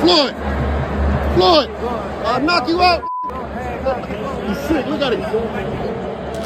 Floyd! Floyd! I'll knock you out! He's sick, look at him.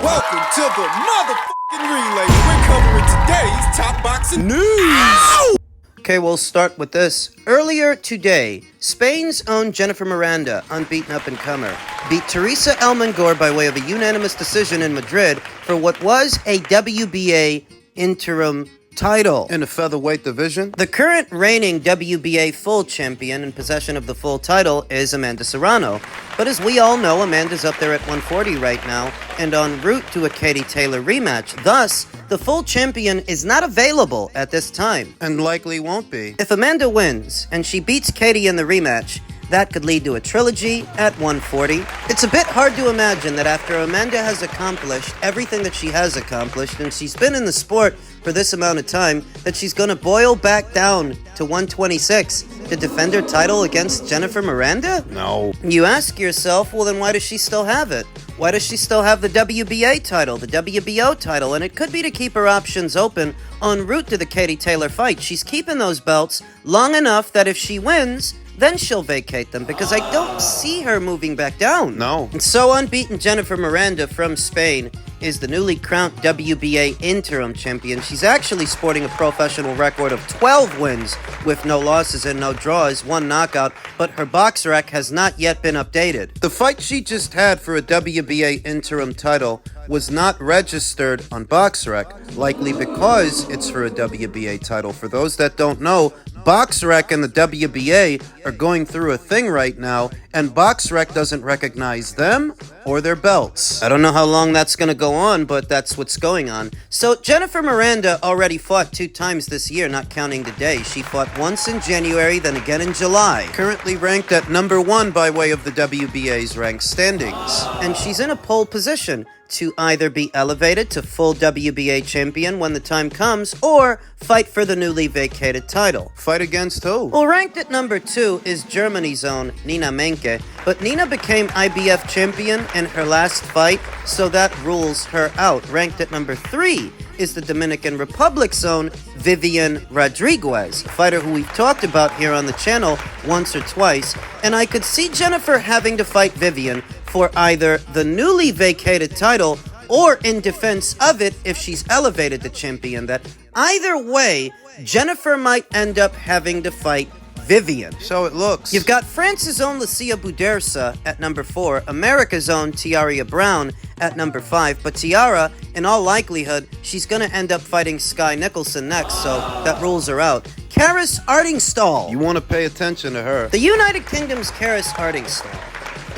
Welcome to the motherfucking relay. We're covering today's top boxing news. Ow! Okay, we'll start with this. Earlier today, Spain's own Jennifer Miranda, unbeaten up-and-comer, beat Teresa Elmengor by way of a unanimous decision in Madrid for what was a WBA interim title. In the featherweight division? The current reigning WBA full champion in possession of the full title is Amanda Serrano. But as we all know, Amanda's up there at 140 right now and en route to a Katie Taylor rematch. Thus, the full champion is not available at this time. And likely won't be. If Amanda wins and she beats Katie in the rematch, that could lead to a trilogy at 140. It's a bit hard to imagine that after Amanda has accomplished everything that she has accomplished, and she's been in the sport for this amount of time, that she's going to boil back down to 126 to defend her title against Jennifer Miranda? No. You ask yourself, well then why does she still have it? Why does she still have the WBA title, the WBO title? And it could be to keep her options open en route to the Katie Taylor fight. She's keeping those belts long enough that if she wins, then she'll vacate them, because I don't see her moving back down. No. And so unbeaten Jennifer Miranda from Spain is the newly crowned WBA interim champion. She's actually sporting a professional record of 12 wins with no losses and no draws, one knockout, but her box rec has not yet been updated. The fight she just had for a WBA interim title was not registered on BoxRec, likely because it's for a WBA title. For those that don't know, BoxRec and the WBA are going through a thing right now, and BoxRec doesn't recognize them or their belts. I don't know how long that's going to go on, but that's what's going on. So Jennifer Miranda already fought 2 times this year, not counting today. She fought once in January, then again in July. Currently ranked at number 1 by way of the WBA's ranked standings. And she's in a pole position to either be elevated to full WBA champion when the time comes, or fight for the newly vacated title. Fight against who? Well, ranked at number 2 is Germany's own Nina Menke, but Nina became IBF champion in her last fight, so that rules her out. Ranked at number 3 is the Dominican Republic's own Vivian Rodriguez, a fighter who we've talked about here on the channel once or twice, and I could see Jennifer having to fight Vivian for either the newly vacated title or in defense of it if she's elevated to champion. That either way, Jennifer might end up having to fight Vivian. So it looks. You've got France's own Lucia Budersa at number 4, America's own Tiara Brown at number 5, but Tiara, in all likelihood, she's going to end up fighting Skye Nicholson next, so that rules her out. Karis Artingstall. You want to pay attention to her. The United Kingdom's Karis Artingstall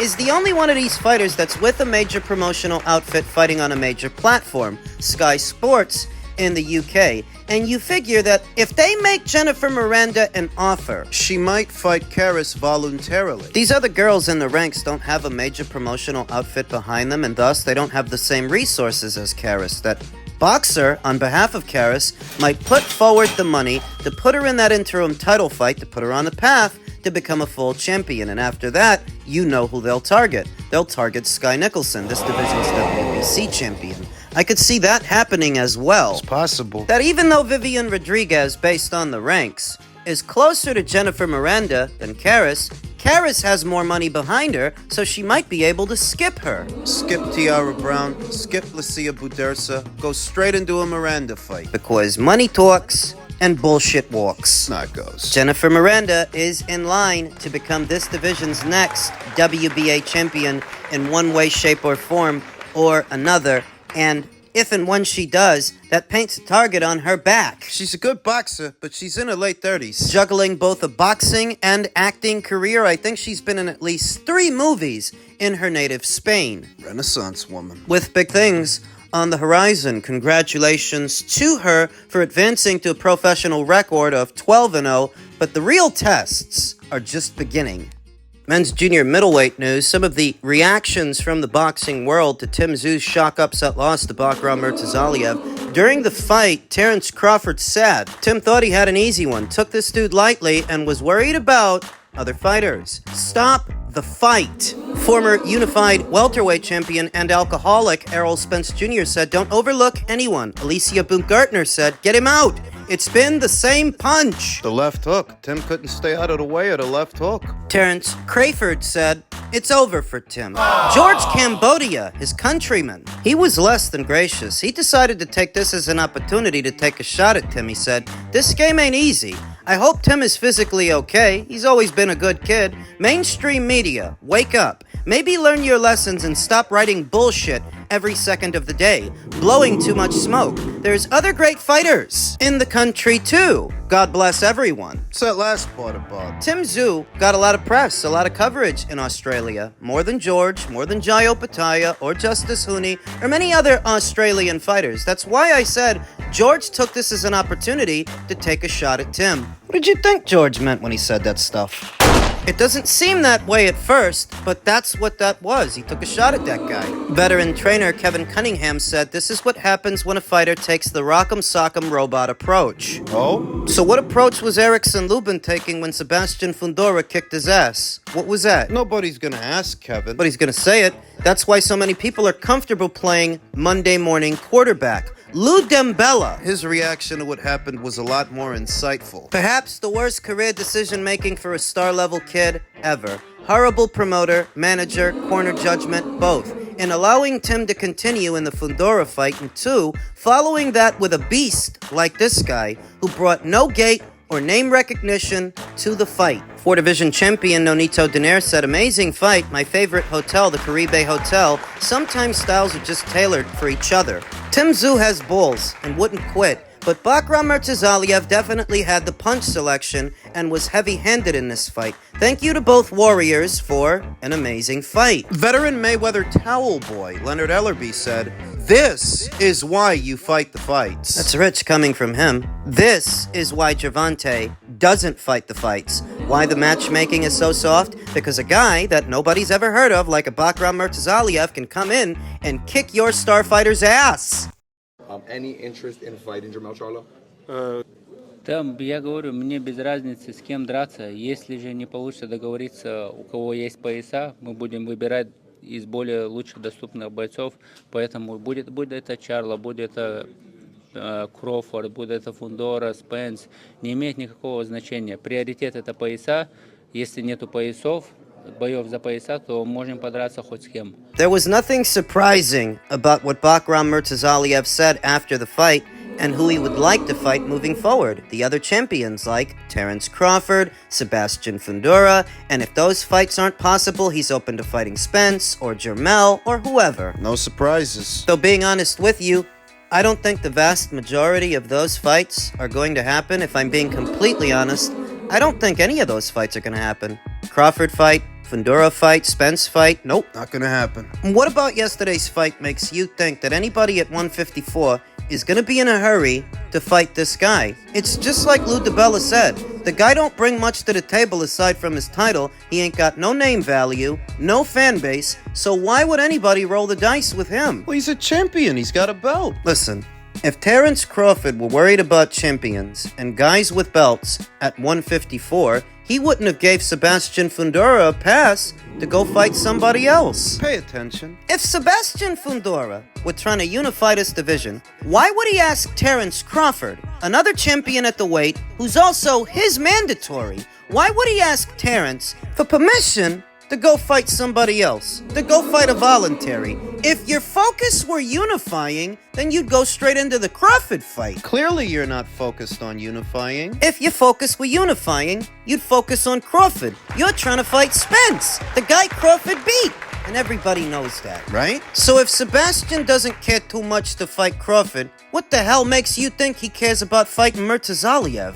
is the only one of these fighters that's with a major promotional outfit fighting on a major platform, Sky Sports in the UK. And you figure that if they make Jennifer Miranda an offer, she might fight Karis voluntarily. These other girls in the ranks don't have a major promotional outfit behind them, and thus they don't have the same resources as Karis. That Boxer, on behalf of Karis, might put forward the money to put her in that interim title fight, to put her on the path to become a full champion. And after that, you know who they'll target. They'll target Skye Nicholson, this division's WBC champion. I could see that happening as well. It's possible. That even though Vivian Rodriguez, based on the ranks, is closer to Jennifer Miranda than Karis, Karis has more money behind her, so she might be able to skip her. Skip Tiara Brown, skip Lucia Budersa, go straight into a Miranda fight. Because money talks and bullshit walks. Not goes. Jennifer Miranda is in line to become this division's next WBA champion in one way, shape, or form, or another. And if and when she does, that paints a target on her back. She's a good boxer, but she's in her late 30s. Juggling both a boxing and acting career, I think she's been in at least 3 movies in her native Spain. Renaissance woman. With big things on the horizon. Congratulations to her for advancing to a professional record of 12-0, but the real tests are just beginning. Men's junior middleweight news. Some of the reactions from the boxing world to Tim Tszyu's shock upset loss to Bakram Murtazaliev. During the fight, Terrence Crawford said Tim thought he had an easy one, took this dude lightly, and was worried about other fighters. Stop the fight. Former unified welterweight champion and alcoholic Errol Spence Jr. said, don't overlook anyone. Alicia Baumgartner said, get him out. It's been the same punch. The left hook. Tim couldn't stay out of the way of the left hook. Terrence Crawford said, it's over for Tim. George Cambodia, his countryman, he was less than gracious. He decided to take this as an opportunity to take a shot at Tim. He said, this game ain't easy. I hope Tim is physically okay. He's always been a good kid. Mainstream media, wake up. Maybe learn your lessons and stop writing bullshit every second of the day, blowing too much smoke. There's other great fighters in the country too. God bless everyone. What's that last part about? Tszyu got a lot of press, a lot of coverage in Australia. More than George, more than Jayo Pataya or Justice Huni or many other Australian fighters. That's why I said George took this as an opportunity to take a shot at Tim. What did you think George meant when he said that stuff? It doesn't seem that way at first, but that's what that was. He took a shot at that guy. Veteran trainer Kevin Cunningham said this is what happens when a fighter takes the rock'em sock'em robot approach. Oh? So what approach was Erickson Lubin taking when Sebastian Fundora kicked his ass? What was that? Nobody's gonna ask Kevin. But he's gonna say it. That's why so many people are comfortable playing Monday morning quarterback. Lou Dembella. His reaction to what happened was a lot more insightful. Perhaps the worst career decision-making for a star-level kid ever. Horrible promoter, manager, corner judgment, both. In allowing Tim to continue in the Fundora fight, and two, following that with a beast like this guy, who brought no gate or name recognition to the fight. 4-division champion Nonito Donaire said, amazing fight, my favorite hotel, the Caribe Hotel. Sometimes styles are just tailored for each other. Tszyu has balls and wouldn't quit, but Bakram Murtazaliev definitely had the punch selection and was heavy-handed in this fight. Thank you to both warriors for an amazing fight. Veteran Mayweather towel boy Leonard Ellerby said, this is why you fight the fights. That's rich coming from him. This is why Gervonta doesn't fight the fights. Why the matchmaking is so soft? Because a guy that nobody's ever heard of, like a Bakram Murtazaliev, can come in and kick your star fighter's ass. Any interest in fighting Jermell Charlo? Там, я говорю, мне без разницы, с кем драться. Если же не получится договориться, у кого есть пояса, мы будем выбирать из более лучших доступных бойцов. Поэтому будет это Чарло, будет это Кроуфорд, будет это Фундора, Спенс. Не имеет никакого значения. Приоритет это пояса. Если нету поясов, боев за пояса, то можем подраться хоть с кем. There was nothing surprising about what Bakram Murtazaliev said after the fight and who he would like to fight moving forward. The other champions like Terence Crawford, Sebastian Fundora, and if those fights aren't possible, he's open to fighting Spence or Jermell or whoever. No surprises. Though being honest with you, I don't think the vast majority of those fights are going to happen. If I'm being completely honest, I don't think any of those fights are going to happen. Crawford fight, Fundora fight, Spence fight, nope. Not gonna happen. And what about yesterday's fight makes you think that anybody at 154 is going to be in a hurry to fight this guy? It's just like Lou DiBella said. The guy don't bring much to the table aside from his title. He ain't got no name value, no fan base, so why would anybody roll the dice with him? Well, he's a champion. He's got a belt. Listen, if Terence Crawford were worried about champions and guys with belts at 154, he wouldn't have gave Sebastian Fundora a pass to go fight somebody else. Pay attention. If Sebastian Fundora were trying to unify this division, why would he ask Terence Crawford, another champion at the weight, who's also his mandatory? Why would he ask Terence for permission to go fight somebody else, to go fight a voluntary? If your focus were unifying, then you'd go straight into the Crawford fight. Clearly you're not focused on unifying. If your focus were unifying, you'd focus on Crawford. You're trying to fight Spence, the guy Crawford beat. And everybody knows that, Right? So if Sebastian doesn't care too much to fight Crawford, what the hell makes you think he cares about fighting Murtazaliev?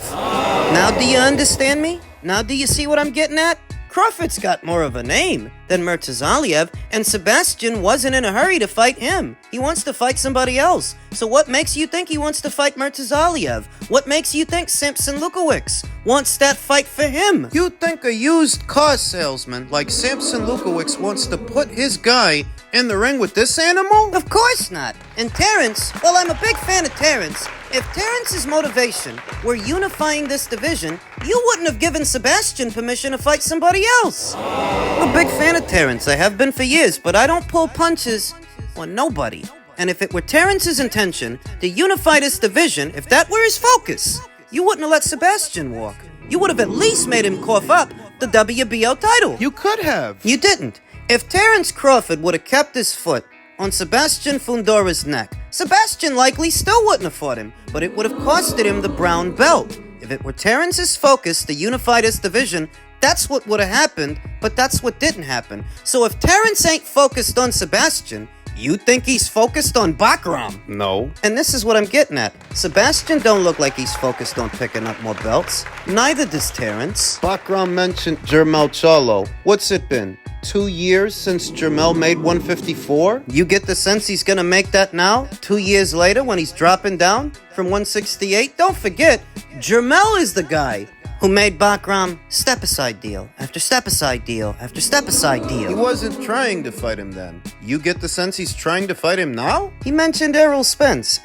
Now do you understand me? Now do you see what I'm getting at? Crawford's got more of a name than Murtazaliev, and Sebastian wasn't in a hurry to fight him. He wants to fight somebody else. So what makes you think he wants to fight Murtazaliev? What makes you think Samson Lukowicz wants that fight for him? You think a used car salesman like Samson Lukowicz wants to put his guy in the ring with this animal? Of course not. And Terence, well, I'm a big fan of Terence. If Terence's motivation were unifying this division, you wouldn't have given Sebastian permission to fight somebody else. I'm a big fan of Terence. I have been for years, but I don't pull punches on nobody. And if it were Terrence's intention to unify this division, if that were his focus, you wouldn't have let Sebastian walk. You would have at least made him cough up the WBO title. You could have. You didn't. If Terrence Crawford would have kept his foot on Sebastian Fundora's neck, Sebastian likely still wouldn't have fought him, but it would have costed him the brown belt. If it were Terrence's focus to unify this division, that's what would have happened, but that's what didn't happen. So if Terrence ain't focused on Sebastian, you think he's focused on Bakram? No. And this is what I'm getting at. Sebastian don't look like he's focused on picking up more belts. Neither does Terrence. Bakram mentioned Jermel Charlo. What's it been? 2 years since Jermel made 154? You get the sense he's gonna make that now? 2 years later when he's dropping down from 168? Don't forget, Jermel is the guy who made Bakram step-aside deal after step-aside deal after step-aside deal. He wasn't trying to fight him then. You get the sense he's trying to fight him now? He mentioned Errol Spence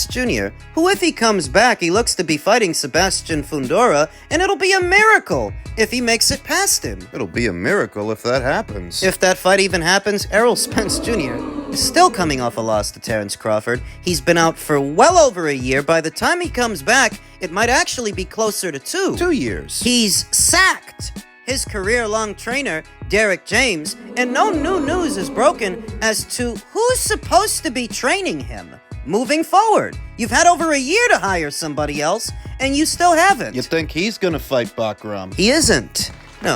Jr., who if he comes back, he looks to be fighting Sebastian Fundora, and it'll be a miracle if he makes it past him. It'll be a miracle if that happens. If that fight even happens, Errol Spence Jr. is still coming off a loss to Terrence Crawford. He's been out for well over a year. By the time he comes back, it might actually be closer to 2. 2 years. He's sacked his career-long trainer, Derek James, and no new news is broken as to who's supposed to be training him moving forward. You've had over a year to hire somebody else, and you still haven't. You think he's gonna fight Bakram? He isn't. No.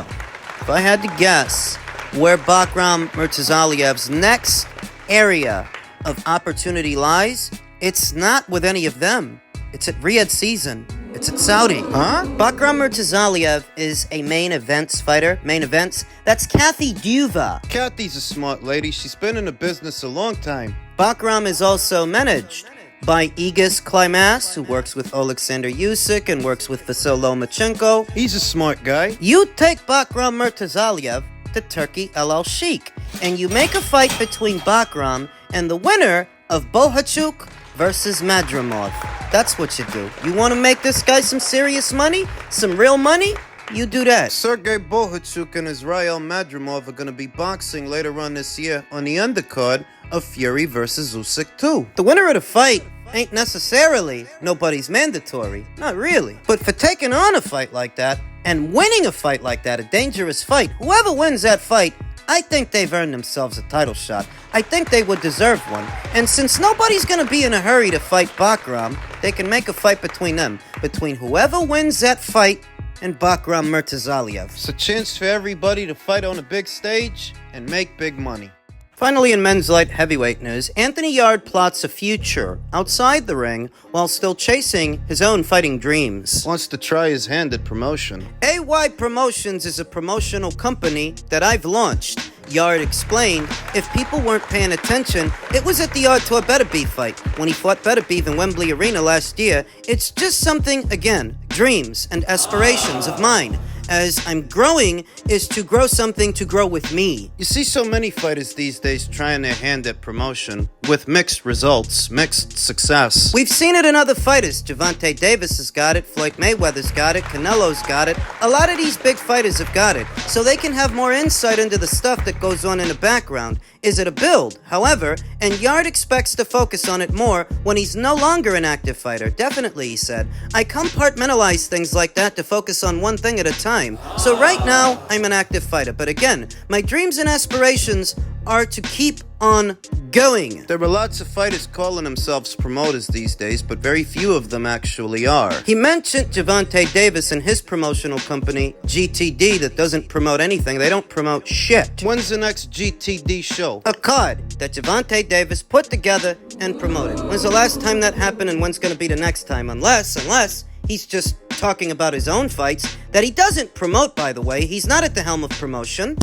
If I had to guess where Bakram Murtazaliev's next area of opportunity lies, it's not with any of them. It's at Riyadh season. It's at Saudi. Huh? Bakram Murtazaliev is a main events fighter. Main events? That's Kathy Duva. Kathy's a smart lady. She's been in the business a long time. Bakram is also managed by Igis Klimas, who works with Alexander Usyk and works with Vasil Lomachenko. He's a smart guy. You take Bakram Murtazaliev to Turkey El Al Sheikh, and you make a fight between Bakram and the winner of Bohachuk versus Madrimov. That's what you do. You want to make this guy some serious money? Some real money? You do that. Sergey Bohachuk and Israel Madrimov are going to be boxing later on this year on the undercard of Fury versus Usyk 2. The winner of the fight ain't necessarily nobody's mandatory. Not really. But for taking on a fight like that and winning a fight like that, a dangerous fight, whoever wins that fight, I think they've earned themselves a title shot. I think they would deserve one. And since nobody's going to be in a hurry to fight Bakram, they can make a fight between them. Between whoever wins that fight and Bakram Murtazaliev. It's a chance for everybody to fight on a big stage and make big money. Finally, in men's light heavyweight news, Anthony Yarde plots a future outside the ring while still chasing his own fighting dreams. Wants to try his hand at promotion. AY Promotions is a promotional company that I've launched. Yarde explained, if people weren't paying attention, it was at the Artur Beterbiev fight. When he fought Beterbiev in Wembley Arena last year, it's just something, again, dreams and aspirations of mine. As I'm growing, is to grow something to grow with me. You see so many fighters these days trying their hand at promotion with mixed results, mixed success. We've seen it in other fighters. Gervonta Davis has got it, Floyd Mayweather's got it, Canelo's got it. A lot of these big fighters have got it, so they can have more insight into the stuff that goes on in the background. Is it a build? However, and Yarde expects to focus on it more when he's no longer an active fighter. Definitely, he said. I compartmentalize things like that to focus on one thing at a time. So right now, I'm an active fighter. But again, my dreams and aspirations are to keep on going. There are lots of fighters calling themselves promoters these days, but very few of them actually are. He mentioned Gervonta Davis and his promotional company, GTD, that doesn't promote anything. They don't promote shit. When's the next GTD show? A card that Gervonta Davis put together and promoted. When's the last time that happened and when's going to be the next time? Unless he's just talking about his own fights that he doesn't promote, by the way. He's not at the helm of promotion.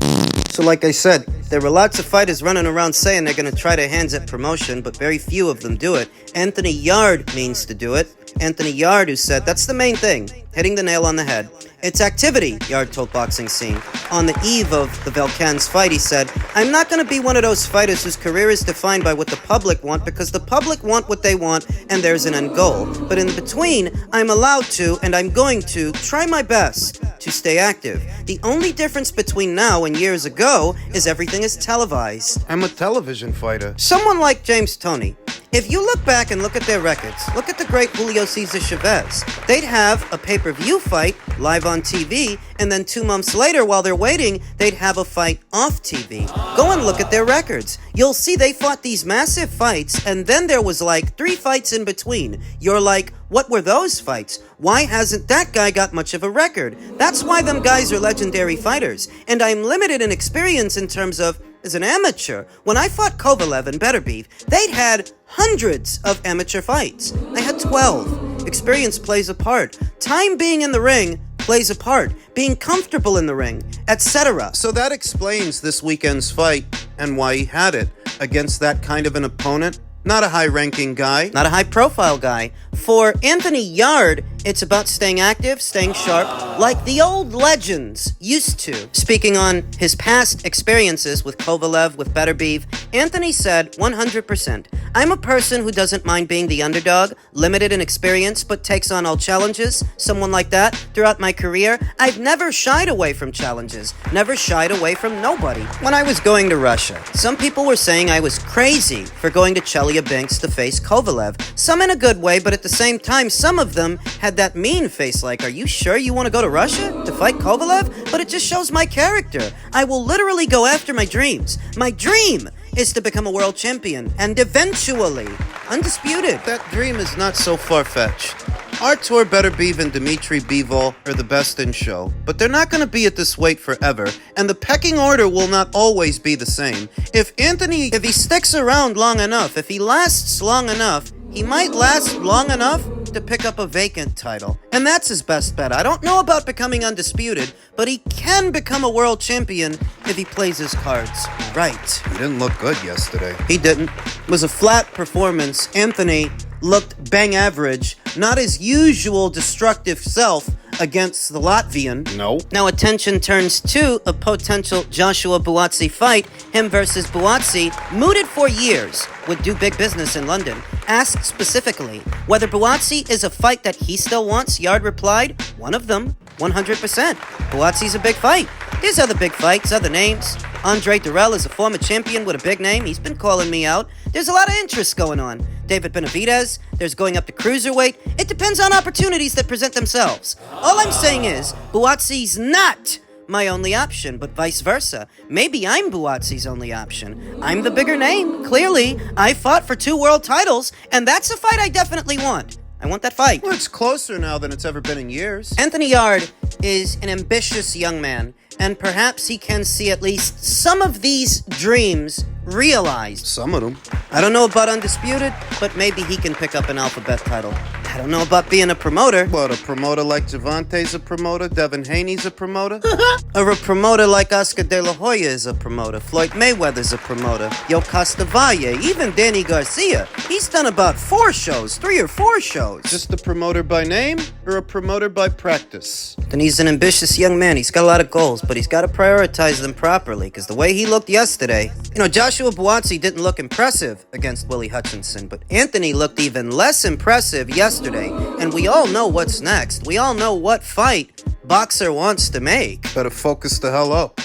So like I said, there are lots of fighters running around saying they're going to try their hands at promotion, but very few of them do it. Anthony Yarde means to do it. Anthony Yarde, who said that's the main thing, hitting the nail on the head. It's activity, Yarde told Boxing Scene. On the eve of the Velkan's fight, he said, I'm not going to be one of those fighters whose career is defined by what the public want, because the public want what they want, and there's an end goal. But in between, I'm allowed to, and I'm going to, try my best to stay active. The only difference between now and years ago is everything is televised. I'm a television fighter. Someone like James Toney, if you look back and look at their records, look at the great Julio Cesar Chavez. They'd have a pay-per-view fight live on TV, and then 2 months later, while they're waiting, they'd have a fight off TV. Go and look at their records. You'll see they fought these massive fights, and then there was like 3 fights in between. You're like, what were those fights? Why hasn't that guy got much of a record? That's why them guys are legendary fighters. And I'm limited in experience in terms of, as an amateur, when I fought Kovalev and Beterbiev, they'd had hundreds of amateur fights. I had 12. Experience plays a part. Time being in the ring plays a part. Being comfortable in the ring, etc. So that explains this weekend's fight and why he had it against that kind of an opponent. Not a high-ranking guy. Not a high-profile guy. For Anthony Yarde, it's about staying active, staying sharp, like the old legends used to. Speaking on his past experiences with Kovalev, with Beterbiev, Anthony said 100%, I'm a person who doesn't mind being the underdog, limited in experience, but takes on all challenges. Someone like that. Throughout my career, I've never shied away from challenges, never shied away from nobody. When I was going to Russia, some people were saying I was crazy for going to Chelyabinsk to face Kovalev. Some in a good way, but at the same time, some of them had that mean face like, are you sure you want to go to Russia to fight Kovalev? But it just shows my character. I will literally go after my dreams. My dream is to become a world champion and eventually undisputed. That dream is not so far-fetched. Artur Beterbiev and Dmitry Bivol are the best in show, but they're not going to be at this weight forever, and the pecking order will not always be the same. If he sticks around long enough, if he lasts long enough, he might last long enough to pick up a vacant title. And that's his best bet. I don't know about becoming undisputed, but he can become a world champion if he plays his cards right. He didn't look good yesterday. He didn't. It was a flat performance. Anthony looked bang average, not his usual destructive self against the Latvian. No. Now attention turns to a potential Joshua Buatsi fight. Him versus Buatsi, mooted for years, would do big business in London. Asked specifically whether Buatsi is a fight that he still wants, Yarde replied, one of them, 100%. Buatsi's a big fight. There's other big fights, other names. Andre Durrell is a former champion with a big name. He's been calling me out. There's a lot of interest going on. David Benavidez, there's going up to cruiserweight. It depends on opportunities that present themselves. All I'm saying is, Buatsi's not my only option, but vice versa. Maybe I'm Buatsi's only option. I'm the bigger name. Clearly, I fought for 2 world titles, and that's a fight I definitely want. I want that fight. Well, it's closer now than it's ever been in years. Anthony Yarde is an ambitious young man, and perhaps he can see at least some of these dreams realized. Some of them. I don't know about undisputed, but maybe he can pick up an alphabet title. I don't know about being a promoter. What, a promoter like Javante's a promoter? Devin Haney's a promoter? Or a promoter like Oscar De La Hoya is a promoter. Floyd Mayweather's a promoter. Yo Costavalle, even Danny Garcia. He's done about 4 shows, 3 or 4 shows. Just a promoter by name or a promoter by practice? Then he's an ambitious young man. He's got a lot of goals, but he's got to prioritize them properly, because the way he looked yesterday, Joshua Buatsi didn't look impressive against Willie Hutchinson, but Anthony looked even less impressive yesterday, and we all know what's next. We all know what fight Boxer wants to make. Better focus the hell up.